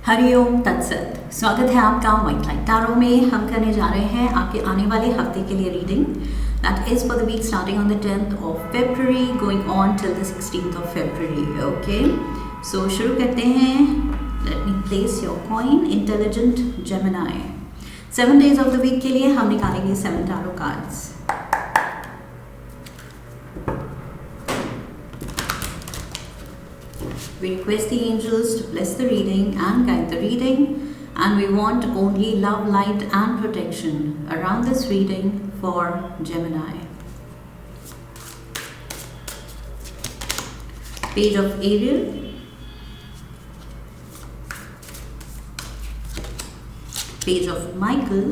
हरिओम तत्सत। स्वागत है आपका व्हाइट लाइट टैरो में। हम करने जा रहे हैं आपके आने वाले हफ्ते के लिए reading that is for the week starting on the 10th of February going on till the 16th of February। Okay, so शुरू करते हैं। Let me place your coin intelligent Gemini. 7 days of the week के लिए हम निकालेंगे 7 tarot cards. We request the angels to bless the reading and guide the reading, and we want only love, light and protection around this reading for Gemini. Page of Ariel, Page of Michael,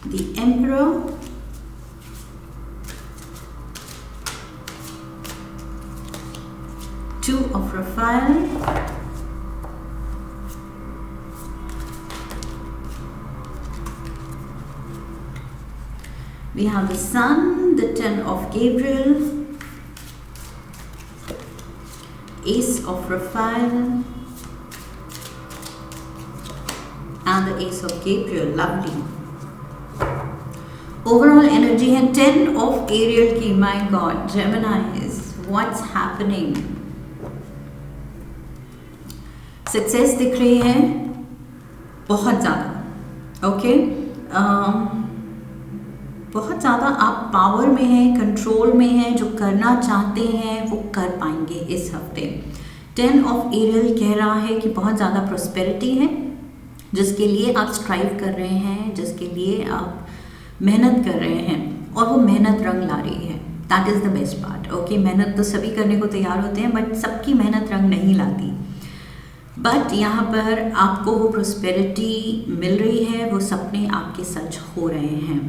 the Emperor, Two of Raphael, we have the Sun, the 10 of Gabriel, Ace of Raphael, and the Ace of Gabriel. Lovely. Overall energy है 10 of Ariel की. My God, Geminis, what's happening? Success दिख रही है बहुत ज़्यादा। Okay, बहुत ज़्यादा आप पावर में हैं, कंट्रोल में हैं। जो करना चाहते हैं वो कर पाएंगे इस हफ्ते। 10 of Ariel कह रहा है कि बहुत ज़्यादा प्रॉस्पेरिटी है, जिसके लिए आप स्ट्राइव कर रहे हैं, जिसके लिए आप मेहनत कर रहे हैं, और वो मेहनत रंग ला रही है। That is the best part. Okay, मेहनत तो सभी करने को तैयार होते हैं, बट सबकी मेहनत रंग नहीं लाती। बट यहाँ पर आपको वो प्रॉस्पेरिटी मिल रही है, वो सपने आपके सच हो रहे हैं।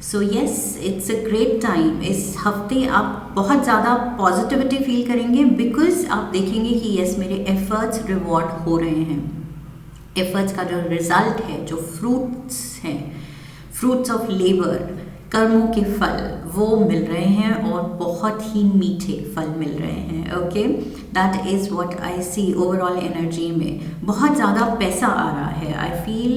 So yes, it's a great time. इस हफ्ते आप बहुत ज़्यादा पॉजिटिविटी फील करेंगे, बिकॉज आप देखेंगे कि येस, मेरे एफर्ट्स रिवॉर्ड हो रहे हैं। एफर्ट्स का जो रिजल्ट है, जो फ्रूट्स हैं, फ्रूट्स ऑफ लेबर, कर्मों के फल, वो मिल रहे हैं, और बहुत ही मीठे फल मिल रहे हैं। Okay, that is what I see overall energy में। बहुत ज़्यादा पैसा आ रहा है। I feel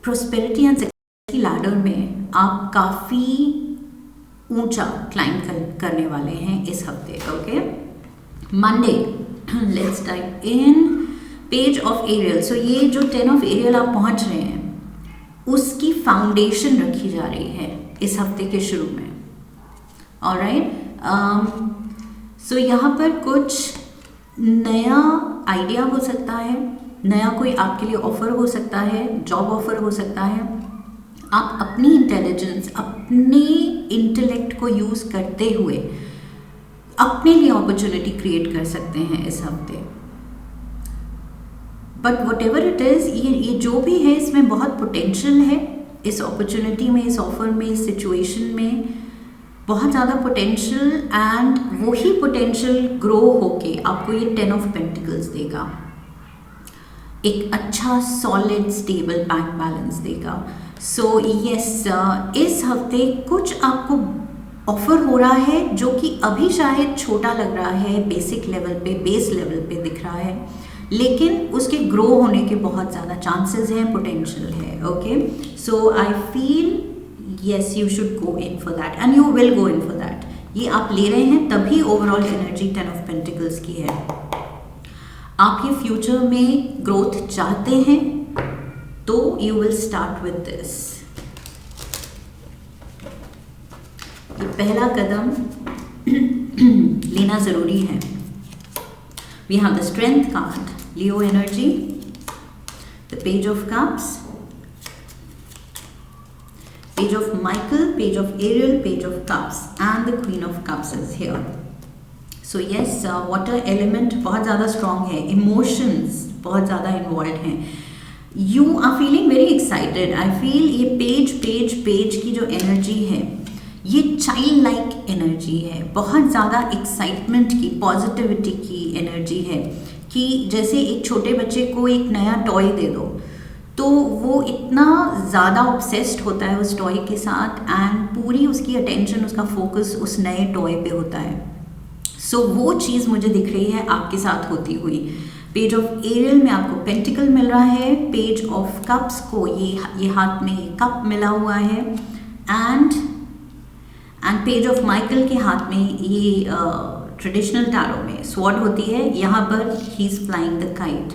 prosperity and success की लैडर में आप काफ़ी ऊंचा क्लाइंब करने वाले हैं इस हफ्ते। Okay, Monday, let's dive in. Page of Ariel. So ये जो 10 of Ariel आप पहुंच रहे हैं, उसकी फाउंडेशन रखी जा रही है इस हफ्ते के शुरू में। ऑलराइट, सो यहाँ पर कुछ नया आइडिया हो सकता है, नया कोई आपके लिए ऑफर हो सकता है, जॉब ऑफर हो सकता है। आप अपनी इंटेलिजेंस, अपने इंटेलेक्ट को यूज़ करते हुए अपने लिए अपॉर्चुनिटी क्रिएट कर सकते हैं इस हफ्ते। But what ever it is, ये जो भी है, इसमें बहुत पोटेंशियल है। इस अपॉर्चुनिटी में, इस ऑफर में, इस सिचुएशन में बहुत ज़्यादा पोटेंशियल, एंड वही पोटेंशियल ग्रो होके आपको ये 10 of Pentacles देगा। एक अच्छा सॉलिड स्टेबल बैंक बैलेंस देगा। सो येस, इस हफ्ते कुछ आपको ऑफर हो रहा है जो कि अभी शायद छोटा लग रहा है, बेसिक लेवल पे, बेस लेवल पे दिख रहा है, लेकिन उसके ग्रो होने के बहुत ज़्यादा चांसेस हैं, पोटेंशियल है। Okay, so I feel yes, you should go in for that, and you will go in for that. ये आप ले रहे हैं, तभी ओवरऑल एनर्जी 10 of Pentacles की है। आप ये फ्यूचर में ग्रोथ चाहते हैं, तो you will start with this. ये पहला कदम लेना ज़रूरी है। We have the Strength card, Leo energy, the Page of Cups, Page of Michael, Page of Ariel, Page of Cups, and the Queen of Cups is here. So yes, water element बहुत ज़्यादा strong है, emotions बहुत ज़्यादा involved हैं। You are feeling very excited. I feel ये page की जो energy है, ये चाइल्ड लाइक एनर्जी है, बहुत ज़्यादा एक्साइटमेंट की, पॉजिटिविटी की एनर्जी है, कि जैसे एक छोटे बच्चे को एक नया टॉय दे दो तो वो इतना ज़्यादा ऑब्सेस्ड होता है उस टॉय के साथ, एंड पूरी उसकी अटेंशन, उसका फोकस उस नए टॉय पे होता है। सो वो चीज़ मुझे दिख रही है आपके साथ होती हुई। पेज ऑफ एरियल में आपको पेंटिकल मिल रहा है, पेज ऑफ कप्स को ये हाथ में ये कप मिला हुआ है, एंड पेज ऑफ माइकल के हाथ में ये ट्रेडिशनल टैरो में स्वॉर्ड होती है, यहाँ पर he is flying the kite.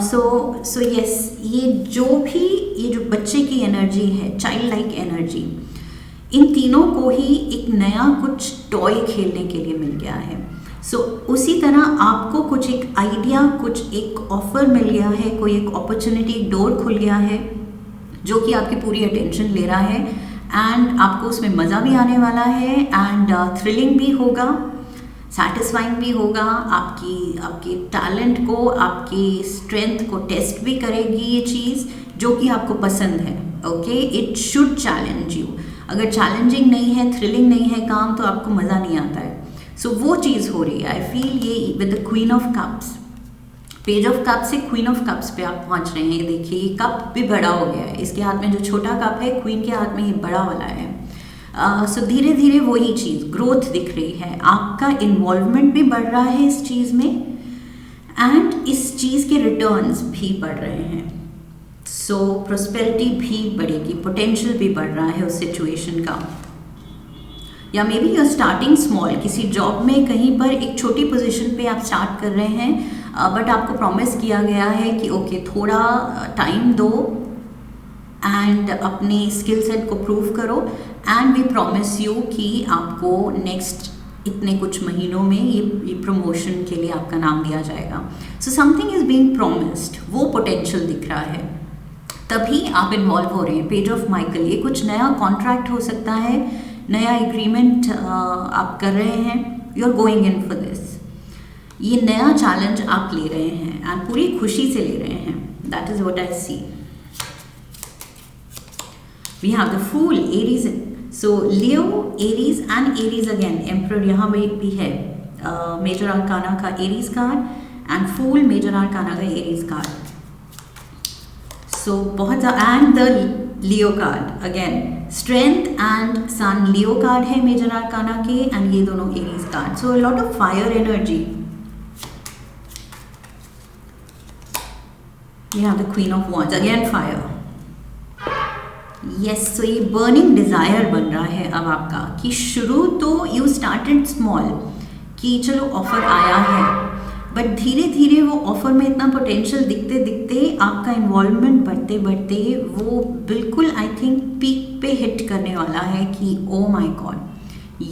So yes, ये जो बच्चे की एनर्जी है, चाइल्ड लाइक एनर्जी, इन तीनों को ही एक नया कुछ टॉय खेलने के लिए मिल गया है। सो उसी तरह आपको कुछ एक आइडिया, कुछ एक ऑफर मिल गया है, कोई एक अपॉर्चुनिटी, एक डोर खुल गया है जो कि आपकी पूरी अटेंशन ले रहा है, एंड आपको उसमें मज़ा भी आने वाला है, एंड थ्रिलिंग भी होगा, सैटिस्फाइंग भी होगा, आपकी टैलेंट को, आपकी स्ट्रेंथ को टेस्ट भी करेगी ये चीज़ जो कि आपको पसंद है। Okay, it should challenge you. अगर चैलेंजिंग नहीं है, थ्रिलिंग नहीं है काम, तो आपको मज़ा नहीं आता है। सो वो चीज़ हो रही है। आई फील ये with the queen of cups, page of cup से क्वीन ऑफ कप्स पे आप पहुंच रहे हैं। ये देखिए, ये कप भी बड़ा हो गया है, इसके हाथ में जो छोटा कप है, क्वीन के हाथ में ये बड़ा वाला है। सो धीरे धीरे वही चीज़, ग्रोथ दिख रही है, आपका इन्वॉल्वमेंट भी बढ़ रहा है इस चीज़ में, एंड इस चीज़ के रिटर्न्स भी बढ़ रहे हैं। सो प्रोस्पेरिटी भी बढ़ेगी, पोटेंशियल भी बढ़ रहा है उस सिचुएशन का। या maybe you are starting small, किसी जॉब में कहीं पर एक छोटी पोजीशन पे आप स्टार्ट कर रहे हैं, बट आपको प्रॉमिस किया गया है कि ओके थोड़ा टाइम दो एंड अपने स्किल सेट को प्रूव करो, एंड वी प्रॉमिस यू कि आपको नेक्स्ट इतने कुछ महीनों में ये प्रमोशन के लिए आपका नाम दिया जाएगा। So something is being promised, वो पोटेंशियल दिख रहा है, तभी आप इन्वॉल्व हो रहे हैं। पेज ऑफ माइकल, ये कुछ नया कॉन्ट्रैक्ट हो सकता है, नया एग्रीमेंट आप कर रहे हैं, you are going in for this. ये नया चैलेंज आप ले रहे हैं एंड पूरी खुशी से ले रहे हैं। That is what I see. We have the fool, Aries, so Leo, Aries and Aries again, emperor यहाँ भी है, मेजर आर्काना का Aries card and fool major arcana का एरीज कार्ड। सो बहुत ज़्यादा, and the Leo card again, strength and sun Leo card है major arcana के, and ये दोनों Aries card. So lot of fire energy. We have the Queen of Wands, again fire. Yes, so ये burning desire बन रहा है अब आपका, कि शुरू तो you started small, कि चलो ऑफर आया है, बट धीरे धीरे वो ऑफर में इतना पोटेंशियल दिखते दिखते आपका इन्वॉल्वमेंट बढ़ते बढ़ते वो बिल्कुल आई थिंक पीक पे हिट करने वाला है कि ओ माय गॉड,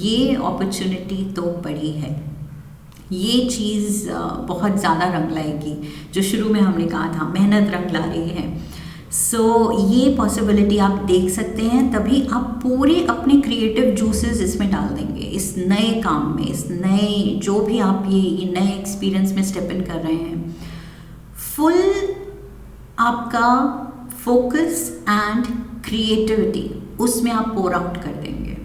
ये अपॉर्चुनिटी तो बड़ी है, ये चीज़ बहुत ज़्यादा रंग लाएगी। जो शुरू में हमने कहा था मेहनत रंग ला रही है। सो ये पॉसिबिलिटी आप देख सकते हैं, तभी आप पूरे अपने क्रिएटिव जूसेस इसमें डाल देंगे, इस नए काम में, इस नए जो भी आप ये नए एक्सपीरियंस में स्टेप इन कर रहे हैं। फुल आपका फोकस एंड क्रिएटिविटी उसमें आप पोर आउट कर देंगे।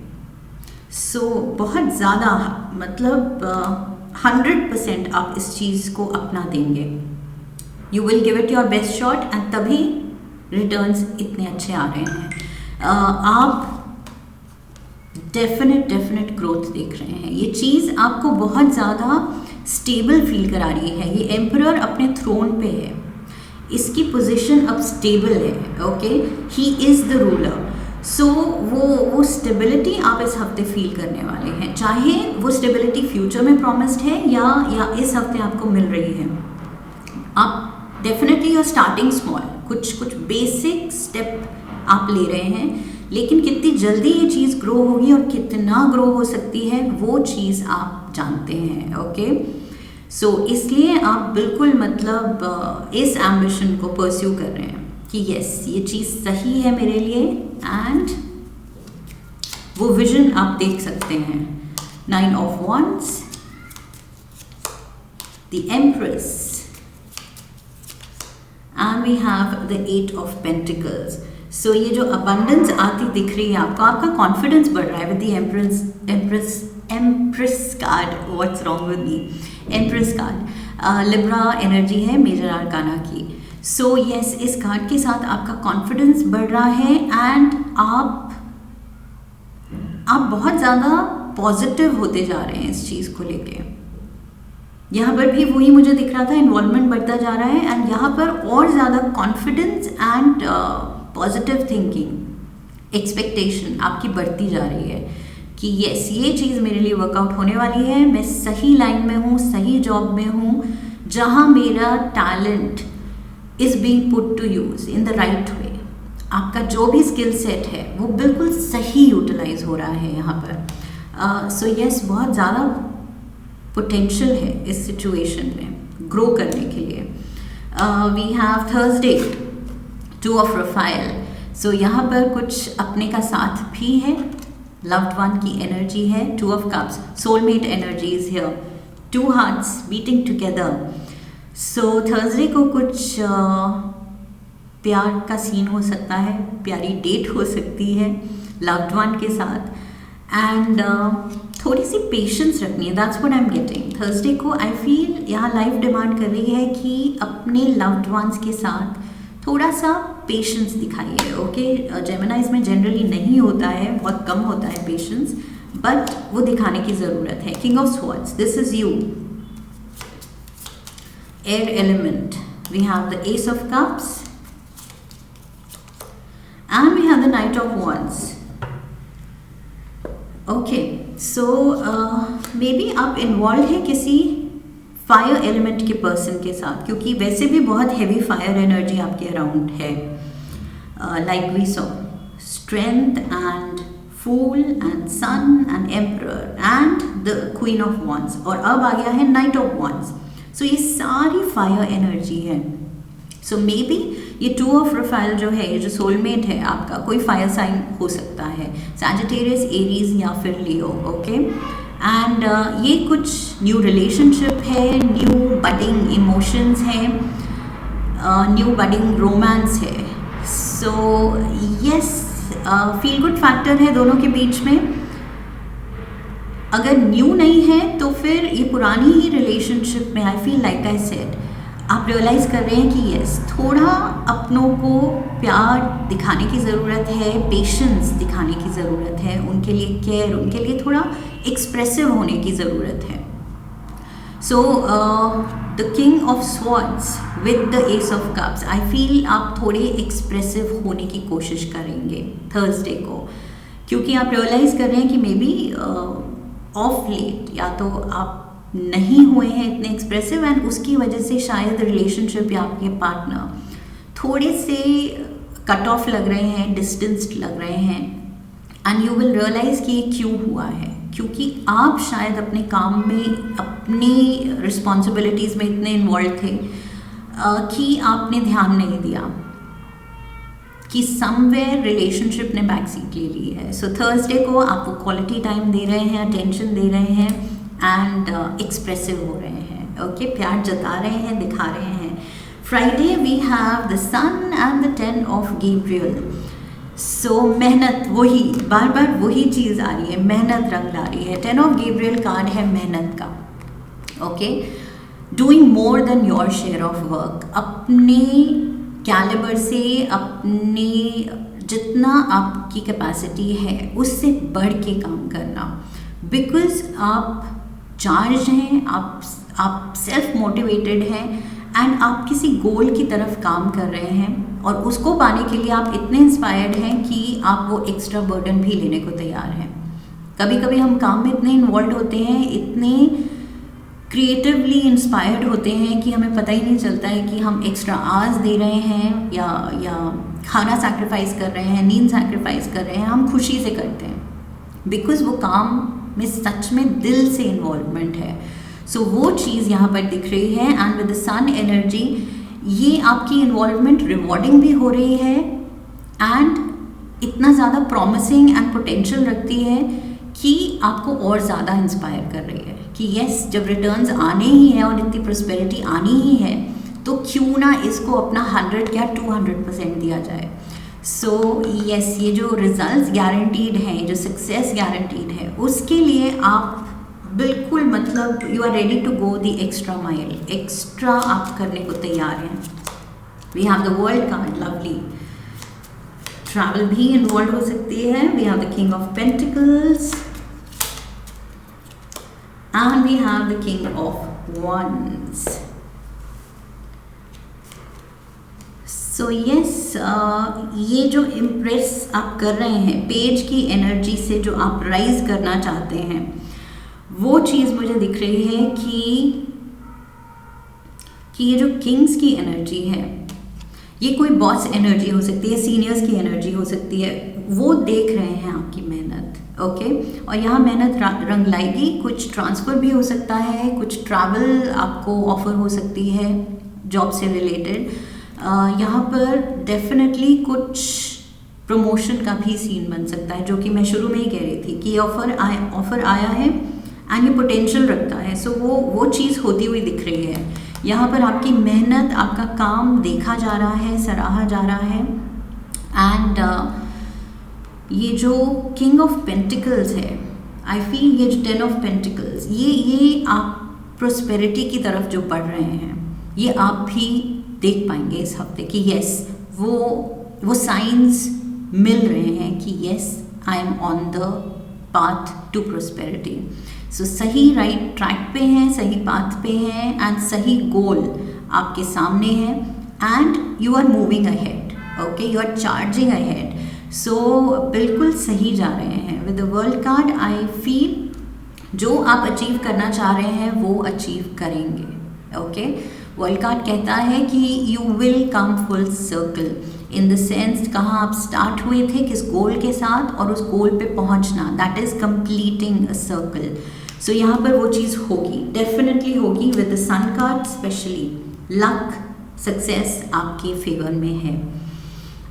सो बहुत ज़्यादा, मतलब 100% आप इस चीज़ को अपना देंगे। You will give it your best shot, and तभी रिटर्न्स इतने अच्छे आ रहे हैं। आप डेफिनेट ग्रोथ देख रहे हैं। ये चीज़ आपको बहुत ज़्यादा स्टेबल फील करा रही है। ये एम्परर अपने थ्रोन पे है, इसकी पोजीशन अब स्टेबल है। Okay, he is the ruler. So वो स्टेबिलिटी आप इस हफ्ते फील करने वाले हैं, चाहे वो स्टेबिलिटी फ्यूचर में प्रॉमिस्ड है या इस हफ्ते आपको मिल रही है। आप definitely you are starting small, कुछ बेसिक स्टेप आप ले रहे हैं, लेकिन कितनी जल्दी ये चीज़ ग्रो होगी और कितना ग्रो हो सकती है वो चीज़ आप जानते हैं। ओके, सो इसलिए आप बिल्कुल मतलब इस एम्बिशन को परस्यू कर रहे हैं कि यस, ये चीज़ सही है मेरे लिए, एंड वो विजन आप देख सकते हैं। 9 of Wands, the Empress, and we have the 8 of Pentacles. So ये जो abundance आती दिख रही है आपको, आपका कॉन्फिडेंस बढ़ रहा है with the Empress card. What's wrong with me? Empress card, Libra energy है मेजर आर्काना की। सो यस, इस कार्ड के साथ आपका कॉन्फिडेंस बढ़ रहा है, एंड आप बहुत ज़्यादा पॉजिटिव होते जा रहे हैं इस चीज़ को लेके। यहाँ पर भी वही मुझे दिख रहा था, इन्वॉल्वमेंट बढ़ता जा रहा है एंड यहाँ पर और ज़्यादा confidence and positive thinking, expectation आपकी बढ़ती जा रही है कि यस ये चीज़ मेरे लिए वर्कआउट होने वाली है, मैं सही लाइन में हूँ, सही जॉब में हूँ, जहाँ मेरा talent is being put to use in the right way. आपका जो भी स्किल सेट है वो बिल्कुल सही यूटिलाइज हो रहा है यहाँ पर। सो यस बहुत ज़्यादा पोटेंशियल है इस सिचुएशन में ग्रो करने के लिए। We have Thursday 2 of Raphael. So यहाँ पर कुछ अपने का साथ भी है, लव्ड वन की एनर्जी है, 2 of cups, soulmate energy is here, 2 hearts beating together. So Thursday को कुछ प्यार का सीन हो सकता है, प्यारी डेट हो सकती है लव्ड वन के साथ एंड थोड़ी सी पेशेंस रखनी है, that's what I am getting. Thursday को आई फील यहाँ लाइफ डिमांड कर रही है कि अपने लव्ड वंस के साथ थोड़ा सा पेशेंस दिखाइए। ओके, जेमिनाइज में जनरली नहीं होता है, बहुत कम होता है पेशेंस, बट वो दिखाने की ज़रूरत है। King of swords, this is you, air element, we have the ace of cups and we have the Knight of Wands. Okay, so maybe आप इन्वॉल्व है किसी फायर एलिमेंट के पर्सन के साथ, क्योंकि वैसे भी बहुत हैवी फायर एनर्जी आपके अराउंड है। Like we saw strength and fool and sun and emperor and the queen of wands, और अब आ गया है नाइट ऑफ वॉन्ड्स। सो ये सारी फायर एनर्जी है। सो मे बी ये 2 ऑफ रफाइल जो है, ये जो सोलमेट है आपका, कोई फायर साइन हो सकता है, सैजिटेरियस, एरीज या फिर लियो। ओके, एंड ये कुछ न्यू रिलेशनशिप है, न्यू बडिंग इमोशंस है, न्यू बडिंग रोमांस है। So yes, feel good factor है दोनों के बीच में। अगर न्यू नहीं है तो फिर ये पुरानी ही रिलेशनशिप में I feel like I said आप रियलाइज़ कर रहे हैं कि यस थोड़ा अपनों को प्यार दिखाने की ज़रूरत है, पेशेंस दिखाने की ज़रूरत है, उनके लिए केयर, उनके लिए थोड़ा एक्सप्रेसिव होने की ज़रूरत है। So the king of swords with the ace of cups, I feel आप थोड़े एक्सप्रेसिव होने की कोशिश करेंगे थर्सडे को, क्योंकि आप रियलाइज़ कर रहे हैं कि मे बी ऑफ लेट या तो आप नहीं हुए हैं इतने एक्सप्रेसिव एंड उसकी वजह से शायद रिलेशनशिप या आपके पार्टनर थोड़े से कट ऑफ लग रहे हैं, डिस्टेंस्ड लग रहे हैं एंड यू विल रियलाइज़ कि ये क्यों हुआ है, क्योंकि आप शायद अपने काम में, अपनी रिस्पॉन्सिबिलिटीज़ में इतने इन्वॉल्व थे कि आपने ध्यान नहीं दिया कि समवेयर रिलेशनशिप ने बैक सीट ले ली है। सो थर्सडे को आप वो क्वालिटी टाइम दे रहे हैं, अटेंशन दे रहे हैं एंड एक्सप्रेसिव हो रहे हैं। ओके, प्यार जता रहे हैं, दिखा रहे हैं। Friday we have the sun and the 10 of Gabriel. So मेहनत, वही बार बार वही चीज़ आ रही है, मेहनत रंग ला रही है। 10 ऑफ गैब्रियल कार्ड है मेहनत का। Okay, doing more than your share of work, अपने कैलिबर से, अपने जितना आपकी कैपेसिटी है उससे बढ़ के काम करना, बिकॉज आप चार्ज हैं, आप सेल्फ मोटिवेटेड हैं एंड आप किसी गोल की तरफ काम कर रहे हैं और उसको पाने के लिए आप इतने इंस्पायर्ड हैं कि आप वो एक्स्ट्रा बर्डन भी लेने को तैयार हैं। कभी कभी हम काम में इतने इन्वॉल्व होते हैं, इतने क्रिएटिवली इंस्पायर्ड होते हैं कि हमें पता ही नहीं चलता है कि हम एक्स्ट्रा आवर्स दे रहे हैं या खाना सैक्रिफाइस कर रहे हैं, नींद सैक्रिफाइस कर रहे हैं। हम खुशी से करते हैं बिकॉज वो काम में सच में दिल से इन्वॉल्वमेंट है। सो वो चीज़ यहाँ पर दिख रही है and with the sun energy ये आपकी इन्वॉल्वमेंट रिवॉर्डिंग भी हो रही है एंड इतना ज़्यादा प्रॉमिसिंग एंड पोटेंशियल रखती है कि आपको और ज़्यादा इंस्पायर कर रही है कि यस, जब रिटर्न्स आने ही हैं और इतनी प्रॉस्पेरिटी आनी ही है तो क्यों ना इसको अपना 100 या 200% दिया जाए। सो यस, ये जो रिजल्ट्स गारंटीड हैं, जो सक्सेस गारंटीड है, उसके लिए आप बिल्कुल मतलब you are ready to go the extra mile, extra आप करने को तैयार हैं। We have the world card, lovely. Travel भी इन्वॉल्व हो सकती है। We have the king of pentacles, and we have the King of Wands. So yes, ये जो इम्प्रेस आप कर रहे हैं पेज की एनर्जी से, जो आप राइज करना चाहते हैं, वो चीज़ मुझे दिख रही है कि ये जो किंग्स की एनर्जी है, ये कोई बॉस एनर्जी हो सकती है, सीनियर्स की एनर्जी हो सकती है, वो देख रहे हैं आपकी मेहनत, ओके। और यहाँ मेहनत रंग लाएगी, कुछ ट्रांसफ़र भी हो सकता है, कुछ ट्रैवल आपको ऑफर हो सकती है जॉब से रिलेटेड। यहाँ पर डेफिनेटली कुछ प्रमोशन का भी सीन बन सकता है, जो कि मैं शुरू में ही कह रही थी कि ये ऑफर आया है एंड ये पोटेंशियल रखता है। सो वो चीज़ होती हुई दिख रही है। यहाँ पर आपकी मेहनत, आपका काम देखा जा रहा है, सराहा जा रहा है। एंड ये जो किंग ऑफ पेंटिकल्स है, आई फील ये जो 10 ऑफ पेंटिकल्स, ये आप प्रोस्पेरिटी की तरफ जो बढ़ रहे हैं, ये आप भी देख पाएंगे इस हफ्ते कि यस, वो साइंस मिल रहे हैं कि yes, I am on the path to prosperity. So सही राइट ट्रैक पे हैं, सही पाथ पे हैं, एंड सही गोल आपके सामने है, and you are moving ahead, okay, you are charging ahead. So बिल्कुल सही जा रहे हैं। With the world card I feel जो आप अचीव करना चाह रहे हैं वो अचीव करेंगे, ओके। वर्ल्ड कार्ड कहता है कि you will come full circle, in the sense कहाँ आप स्टार्ट हुए थे, किस गोल के साथ, और उस गोल पे पहुँचना, that is completing a circle. So यहाँ पर वो चीज़ होगी, डेफिनेटली होगी। With the sun card specially luck, success आपके फेवर में है।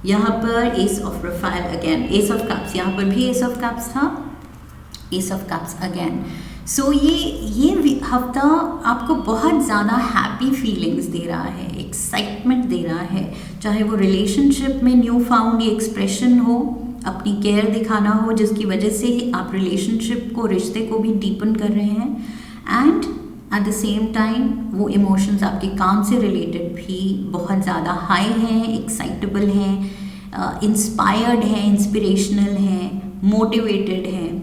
यहाँ पर ace of Raphael again, ace of cups, यहाँ पर भी एस ऑफ कप्स था, ace of cups again. So ये हफ्ता आपको बहुत ज़्यादा हैप्पी फीलिंग्स दे रहा है, एक्साइटमेंट दे रहा है, चाहे वो रिलेशनशिप में न्यू फाउंड ये एक्सप्रेशन हो, अपनी केयर दिखाना हो, जिसकी वजह से आप रिलेशनशिप को, रिश्ते को भी डीपन कर रहे हैं, and at the same time वो इमोशंस आपके काम से रिलेटेड भी बहुत ज़्यादा हाई हैं, एक्साइटेबल हैं, इंस्पायर्ड हैं, इंस्पिरेशनल हैं, मोटिवेटेड हैं।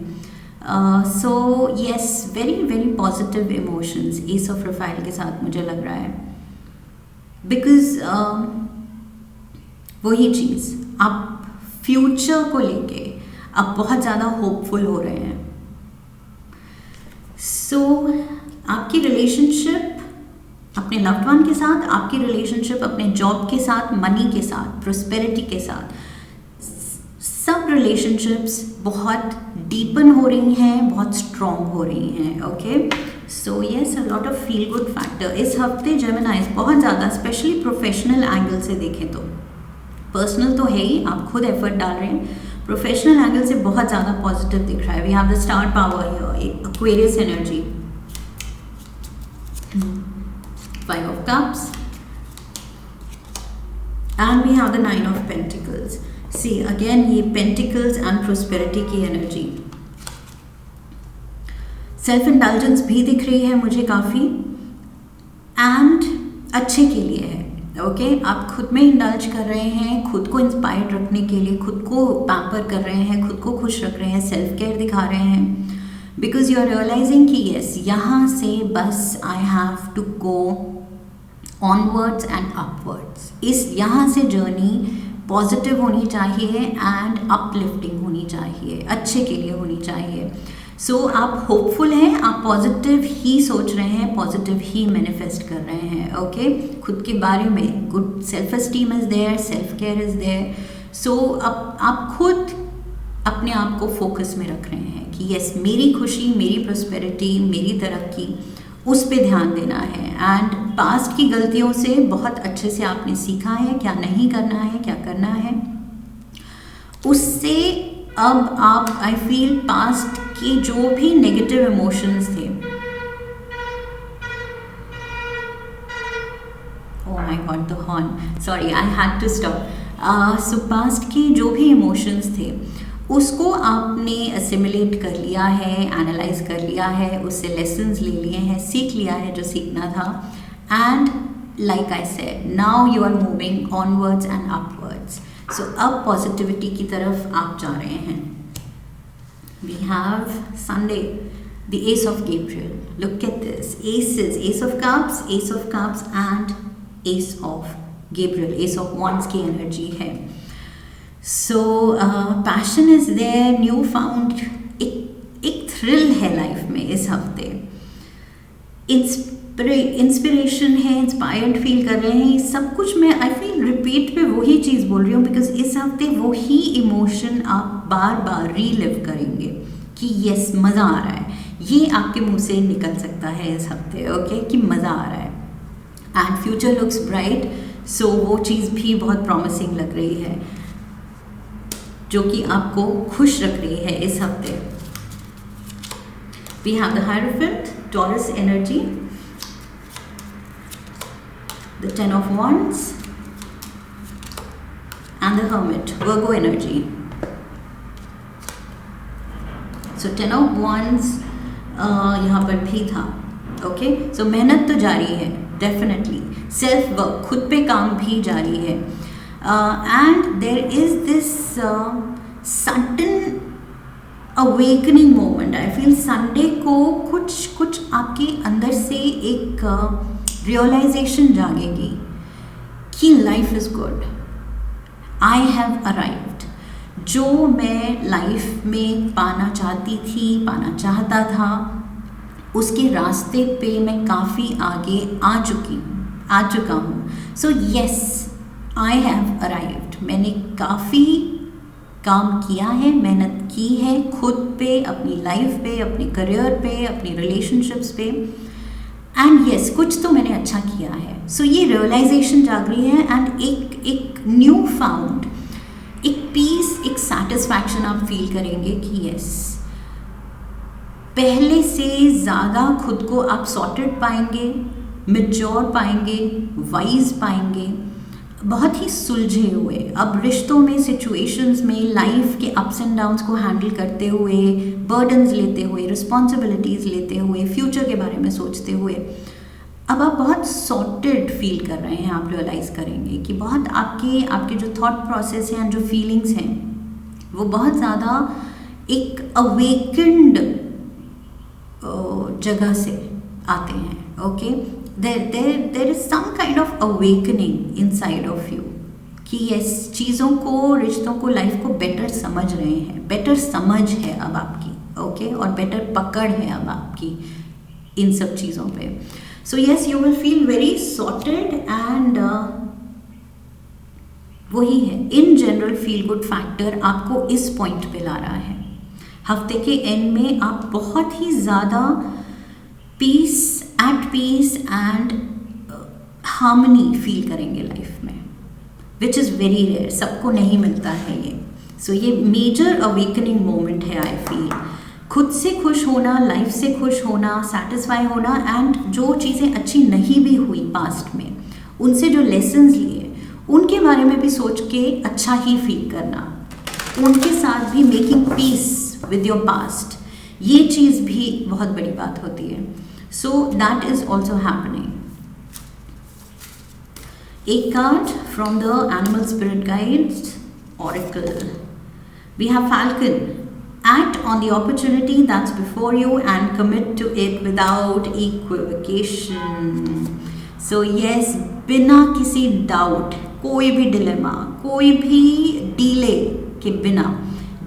So yes, very very positive emotions S of Rafale के साथ मुझे लग रहा है, बिकॉज वही चीज़, आप फ्यूचर को लेके आप बहुत ज़्यादा होपफुल हो रहे हैं। सो आपकी रिलेशनशिप अपने लव्ड वन के साथ, आपकी रिलेशनशिप अपने जॉब के साथ, मनी के साथ, प्रोस्पेरिटी के साथ, सब रिलेशनशिप्स बहुत डीपन हो रही हैं, बहुत स्ट्रॉन्ग हो रही हैं, okay. So yes, a lot of feel good factor इस हफ्ते जेमिनाइज बहुत ज़्यादा, स्पेशली प्रोफेशनल एंगल से देखें तो, पर्सनल तो है ही, आप खुद एफर्ट डाल रहे हैं, प्रोफेशनल एंगल से बहुत ज़्यादा पॉजिटिव दिख रहा है। We have the star power here, Aquarius energy, 5 of cups, and we have the 9 of pentacles. See again, ये pentacles and prosperity की एनर्जी, सेल्फ इंडल्जेंस भी दिख रही है मुझे काफ़ी, एंड अच्छे के लिए है, ओके। आप खुद में इंडल्ज कर रहे हैं, खुद को इंस्पायर्ड रखने के लिए, खुद को पैम्पर कर रहे हैं, खुद को खुश रख रहे हैं, सेल्फ केयर दिखा रहे हैं, बिकॉज यू आर रियलाइजिंग कि यस, यहाँ से बस I have to go onwards and upwards. इस यहाँ से जर्नी पॉजिटिव होनी चाहिए एंड अपलिफ्टिंग होनी चाहिए, अच्छे के लिए होनी चाहिए। सो आप होपफुल हैं, आप पॉजिटिव ही सोच रहे हैं, पॉजिटिव ही मैनिफेस्ट कर रहे हैं, ओके। खुद के बारे में good self esteem is there, self care is there. So अब आप खुद अपने आप को फोकस में रख रहे हैं कि यस, मेरी खुशी, मेरी प्रोस्पेरिटी, मेरी तरक्की, उस पे ध्यान देना है। एंड पास्ट की गलतियों से बहुत अच्छे से आपने सीखा है, क्या नहीं करना है, क्या करना है, उससे अब आप, आई फील, पास्ट के जो भी नेगेटिव इमोशंस थे, oh my god the horn, sorry I had to stop. So past के जो भी इमोशंस थे उसको आपने असिमुलेट कर लिया है, एनालाइज कर लिया है, उससे लेसन्स ले लिए हैं, सीख लिया है जो सीखना था, and like I said, now you are moving onwards and upwards. So अब पॉजिटिविटी की तरफ आप जा रहे हैं। We have Sunday, The Ace of Gabriel. Look at this. Aces, Ace of Cups, and Ace of Gabriel. Ace of Wands की energy है. So passion is there, new found एक थ्रिल है लाइफ में इस हफ्ते. इंस्पिरेशन है, inspired feel कर रहे हैं. सब कुछ मैं आई फील रिपीट पे वही चीज़ बोल रही हूँ बिकॉज इस हफ्ते वही इमोशन आप बार बार रीलिव करेंगे कि यस मज़ा आ रहा है. ये आपके मुंह से निकल सकता है इस हफ्ते, ओके, कि मज़ा आ रहा है. And future looks bright. So वो चीज़ भी बहुत प्रॉमिसिंग लग रही है जो कि आपको खुश रख रही है इस हफ्ते. We have the hierophant, Taurus energy, the Ten of Wands and the Hermit, Virgo energy. So Ten of Wands यहाँ पर भी था. ओके, सो मेहनत तो जारी है डेफिनेटली. सेल्फ वर्क, खुद पे काम भी जारी है. And there is this sudden awakening moment. I feel Sunday को कुछ आपके अंदर से एक रियलाइजेशन जागेगी कि life is good. I have arrived. जो मैं लाइफ में पाना चाहती थी, पाना चाहता था, उसके रास्ते पे मैं काफ़ी आगे आ चुका हूँ. So yes, I have arrived. मैंने काफ़ी काम किया है, मेहनत की है खुद पे, अपनी लाइफ पे, अपने करियर पे, अपनी रिलेशनशिप्स पे. एंड येस, कुछ तो मैंने अच्छा किया है. सो ये रियलाइजेशन जाग रही है. एंड एक न्यू फाउंड, एक पीस, एक सेटिस्फैक्शन आप फील करेंगे कि येस, पहले से ज़्यादा खुद को आप सॉर्टेड पाएंगे, मैच्योर पाएंगे, वाइज पाएंगे, बहुत ही सुलझे हुए. अब रिश्तों में, सिचुएशंस में, लाइफ के अप्स एंड डाउन्स को हैंडल करते हुए, बर्डन्स लेते हुए, रिस्पॉन्सिबिलिटीज़ लेते हुए, फ्यूचर के बारे में सोचते हुए, अब आप बहुत सॉर्टेड फील कर रहे हैं. आप रियलाइज़ करेंगे कि बहुत आपके जो थॉट प्रोसेस हैं, जो फीलिंग्स हैं, वो बहुत ज़्यादा एक अवेकेंड जगह से आते हैं. Okay, there is some kind of awakening inside of you कि यस, चीज़ों को, रिश्तों को, लाइफ को बेटर समझ रहे हैं. बेटर समझ है अब आपकी, ओके, और बेटर पकड़ है अब आपकी इन सब चीज़ों पे. So yes, you will feel very sorted. And वही है, in general feel good factor आपको इस पॉइंट पे ला रहा है. हफ्ते के एंड में आप बहुत ही ज़्यादा at peace and harmony feel करेंगे लाइफ में, विच इज़ वेरी रेयर. सबको नहीं मिलता है ये. सो ये मेजर अवेकनिंग मोमेंट है. आई फील खुद से खुश होना, लाइफ से खुश होना, सेटिस्फाई होना. एंड जो चीज़ें अच्छी नहीं भी हुई पास्ट में, उनसे जो लेसन्स लिए, उनके बारे में भी सोच के अच्छा ही फील करना. उनके साथ भी making peace with your past, ये चीज़ भी बहुत बड़ी बात होती है. So that is also happening. A card from the Animal Spirit Guides Oracle. We have Falcon. Act on the opportunity that's before you and commit to it without equivocation. So yes, बिना किसी doubt, कोई भी dilemma, कोई भी delay के बिना,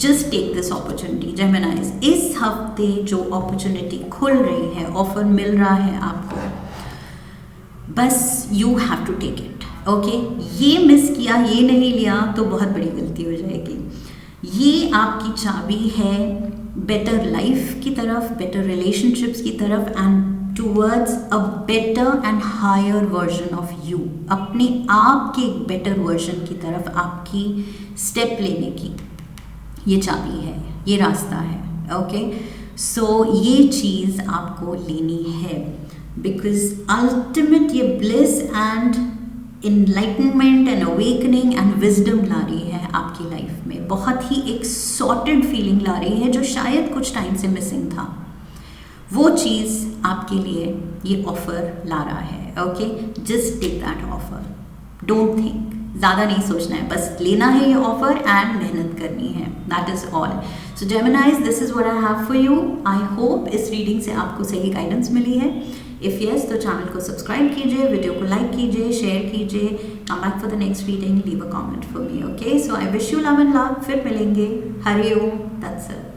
just take this opportunity. Geminis, इस हफ्ते जो अपॉर्चुनिटी खुल रही है, ऑफर मिल रहा है आपको, बस you have to take it. Okay, ये मिस किया, ये नहीं लिया तो बहुत बड़ी गलती हो जाएगी. ये आपकी चाबी है बेटर लाइफ की तरफ, बेटर रिलेशनशिप्स की तरफ, and towards a better and higher version of you. अपने आप के एक बेटर वर्जन की तरफ आपकी स्टेप लेने की ये चाबी है, ये रास्ता है. ओके, सो ये चीज़ आपको लेनी है बिकॉज अल्टीमेट ये bliss and enlightenment and awakening and wisdom ला रही है आपकी लाइफ में. बहुत ही एक सॉर्टेड फीलिंग ला रही है जो शायद कुछ टाइम से मिसिंग था. वो चीज़ आपके लिए ये ऑफर ला रहा है. Okay, just take that offer. Don't think, ज़्यादा नहीं सोचना है, बस लेना है ये ऑफर एंड मेहनत करनी है, that is all. So जेमिनाइज, this is what I have for you. I hope इस रीडिंग से आपको सही गाइडेंस मिली है। इफ़ यस, तो चैनल को सब्सक्राइब कीजिए, वीडियो को लाइक कीजिए, शेयर कीजिए। Come back for the next reading, leave a comment for me, okay. So I wish you love and love. फिर मिलेंगे। हरि ओम, दैट्स इट।